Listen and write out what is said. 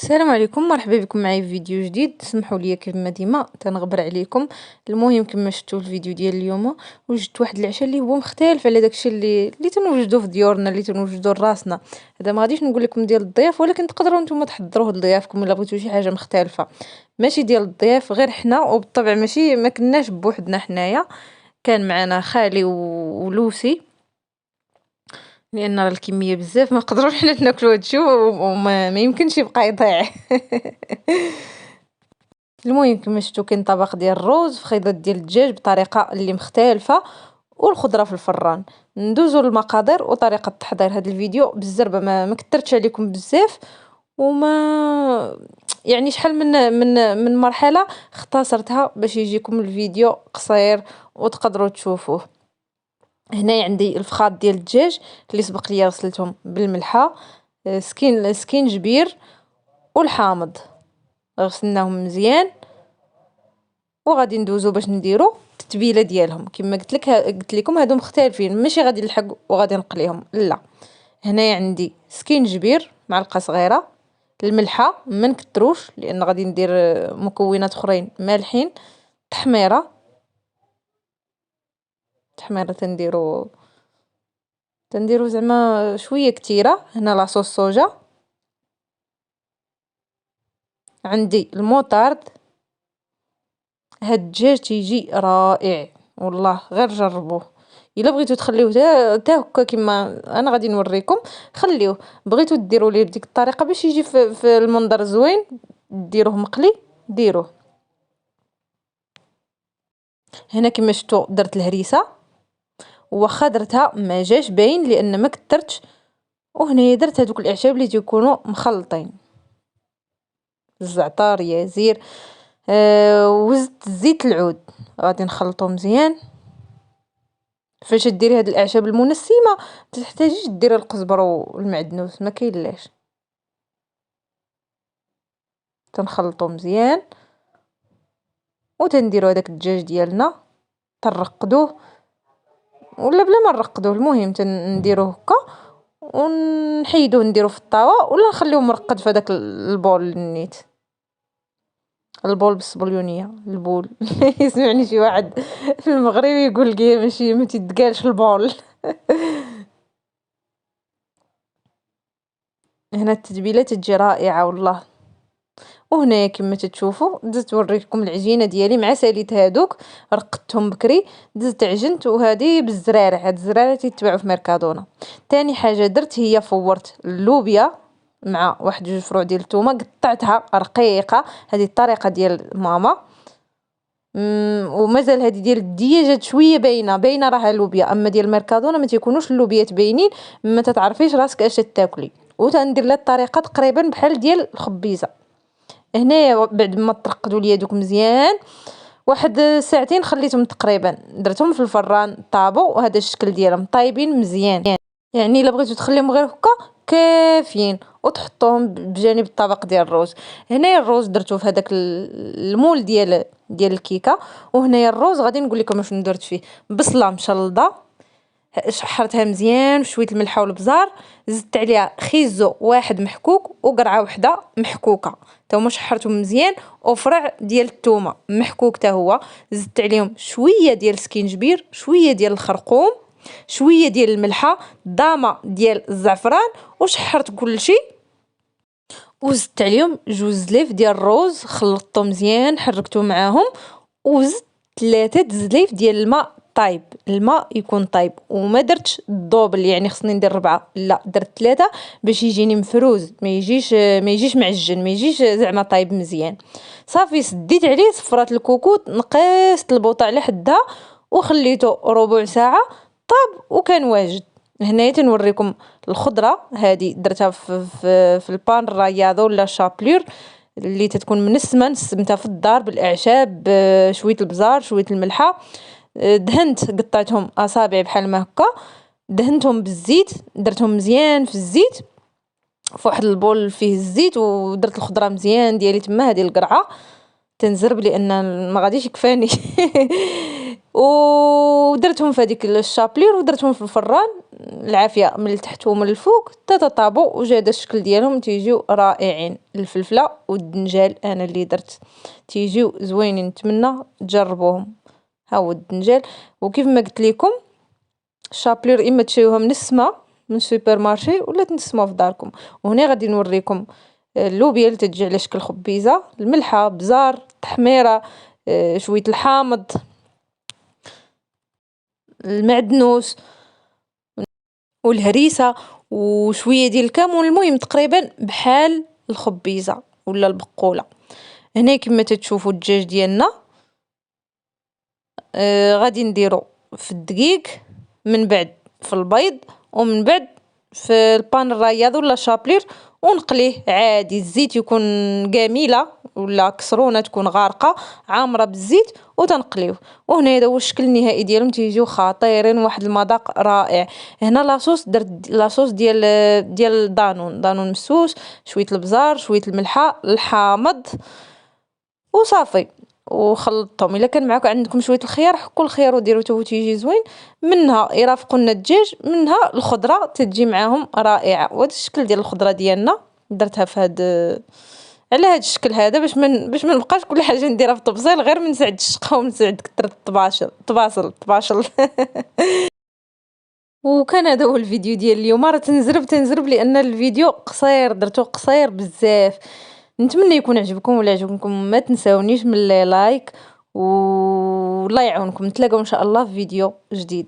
السلام عليكم، مرحبا بكم معايا في فيديو جديد. تسمحوا لي كما ديما تنغبر عليكم. المهم كما شفتوا الفيديو ديال اليوم وجدت واحد العشاء اللي هو مختلف على داكشي اللي تنوجدوه في ديورنا، اللي تنوجدوه لراسنا. هذا ما غاديش نقول لكم ديال الضياف، ولكن تقدروا نتوما تحضروه لضيافكم الا بغيتوا شي حاجه مختلفه، ماشي ديال الضياف غير حنا. وبالطبع ماشي ما كناش بوحدنا حنايا، كان معنا خالي ولوسي، لان راه الكميه بزاف ما نقدروش حنا ناكلوا هادشي وما ما يمكنش يبقى يضيع. المهم كما شفتوا كاين طبق ديال الروز في خيضات ديال الدجاج بطريقه اللي مختلفه، والخضره في الفران. ندوزو للمقادير وطريقه التحضير. هذا الفيديو بالزربه ما كثرتش عليكم بزاف، وما يعني شحال من مرحله اختصرتها باش يجيكم الفيديو قصير وتقدروا تشوفوه. هنايا عندي الفخاد ديال الدجاج اللي سبق لي غسلتهم بالملحه، سكينجبير والحامض غسلناهم مزيان. وغادي ندوزو باش نديرو التتبيله ديالهم. كما قلت لكم هادو مختلفين، ماشي غادي نلحق وغادي نقليهم، لا. هنايا عندي سكينجبير معلقه صغيره، الملحه ما نكتروش لان غادي ندير مكونات اخرين مالحين، تحميره تنديرو زعما شويه كتيره. هنا لاصوص صوجا، عندي الموطارد. هاد الدجاج تيجي رائع والله، غير جربوه. الا بغيتو تخليوه تا هكا كما انا غادي نوريكم، خليوه. بغيتو ديروا ليه بديك الطريقه باش يجي في المنظر زوين، ديروه مقلي، ديروه. هنا كما شفتوا درت الهريسه، واخا درتها ما جاش باين لان ما كثرتش. وهنايا درت هذوك الاعشاب اللي تيكونوا مخلطين، الزعتر، يازير، وزت زيت العود، غادي نخلطو مزيان. فاش ديري هاد الاعشاب المنسمه تحتاجيش ديري القزبر والمعدنوس، ما كاينلاش. تنخلطو مزيان وتنديرو هذاك الدجاج ديالنا، تنرقدوه ولا بلا ما نرقدوه. المهم تنديروه هكا ونحيدوه، نديروه في الطاوه ولا نخليوه مرقد في هذاك البول النيت، البول بالصبليونيه، البول. يسمعني شي واحد في المغرب يقول لي ماشي ما تيتقالش البول. هنا التتبيله تجي رائعه والله. وهنايا كما تتشوفوا دزت نوريكم العجينه ديالي مع ساليت هادوك، رقدتهم بكري، دزت عجنت. وهذه بالزراره، هاد الزراره تيتباعوا في ميركادونا. تاني حاجه درت هي فورت اللوبيا مع واحد جوج فروع ديال الثومه، قطعتها رقيقه. هذه الطريقه ديال ماما. ومازال هذه ديال الدجاجات شويه باينه راها لوبيا، اما ديال ميركادونا ما تيكونوش اللوبيات باينين، ما تتعرفيش راسك اش تاكلي. وتندير لها الطريقه تقريبا بحال ديال الخبيزه. هنايا بعد ما ترقدوا لي هذوك مزيان واحد ساعتين خليتهم تقريبا، درتهم في الفران طابوا، وهذا الشكل ديالهم طايبين مزيان. يعني الا بغيتو تخليهم غير هكا كافيين، وتحطوهم بجانب الطبق ديال الروز. هنايا الروز درتو في هذاك المول ديال الكيكه. وهنايا الروز غادي نقول لكم شنو درت فيه. بصله مشلضه شحرتها مزيان بشويه الملحه والبزار، زدت عليها خيزو واحد محكوك وقرعه وحده محكوكه تا هما شحرتهم مزيان، وفرع ديال الثومه محكوك تا هو. زدت عليهم شويه ديال السكينجبير، شويه ديال الخرقوم، شويه ديال الملحه، ضامه ديال الزعفران، وشحرت كلشي. وزدت عليهم جوج زليف ديال الروز، خلطته مزيان، حركته معاهم. وزدت 3 زليف ديال الماء طايب. الماء يكون طايب، وما درتش الدوبل يعني خصني ندير 4، لا درت 3 باش يجيني مفروز، ما يجيش معجن، ما يجيش زعما طايب مزيان. صافي سديت عليه، صفرات الكوكوط، نقصت البوطه على حدها وخليته ربع ساعه طاب وكان واجد. هنايا تنوريكم الخضره هذه درتها في البان الرياضه ولا شابلور اللي تتكون نسمتها في الدار بالاعشاب، شويه البزار، شويه الملحه. دهنت، قطعتهم اصابع بحال ما هكا، دهنتهم بالزيت، درتهم مزيان في الزيت في واحد البول فيه الزيت. ودرت الخضره مزيان ديالي تما. هذه القرعه تنزرب لان ما غاديش يكفاني. ودرتهم في هذيك الشابلير ودرتهم في الفران العافيه من التحت ومن الفوق حتى طابوا وجا هذا الشكل ديالهم، تيجيو رائعين. الفلفله والدنجال انا اللي درت تيجيو زوينين، نتمنى تجربوهم. ها هو الدنجال، وكيف ما قلت لكم الشابلير اما تشريوها من السما من السوبر مارشي ولا تنسموها في داركم. وهنا غادي نوريكم اللوبيا اللي تجي على شكل خبيزه، الملحه، بزار، تحميره، شويه الحامض، المعدنوس والهريسه وشويه ديال الكمون. المهم تقريبا بحال الخبيزه ولا البقوله. هنا كما تتشوفوا الدجاج ديالنا غادي نديرو في الدقيق، من بعد في البيض، ومن بعد في البان الرياض ولا شابلير، ونقليه عادي. الزيت يكون قاميله ولا كسرونه تكون غارقه عامره بالزيت وتنقليوه. وهنا هذا هو الشكل النهائي ديالهم، تيجيو خطيرين واحد المذاق رائع. هنا لاصوص درت لاصوص ديال دانون مسوس، شويه البزار، شويه الملحه، الحامض، وصافي وخلطتهم. الا كان معكم عندكم شويه الخيار حكوا الخيار وديروا حتى هو تيجي زوين. منها يرافقوا لنا الدجاج، منها الخضره تتجي معاهم رائعه. وهذا الشكل ديال الخضره ديالنا درتها في هذا على هذا الشكل هذا باش ما نبقاش كل حاجه نديرها في طبزيل غير من سعد الشقه ومن سعد كثرة الطباشل. وكان هذا هو الفيديو ديال اليوم. راه تنزرب لان الفيديو قصير، درتو قصير بزاف. نتمنى يكون عجبكم، ولا عجبكم ما تنساونيش من لايك والله يعاونكم. نتلاقاو ان شاء الله في فيديو جديد.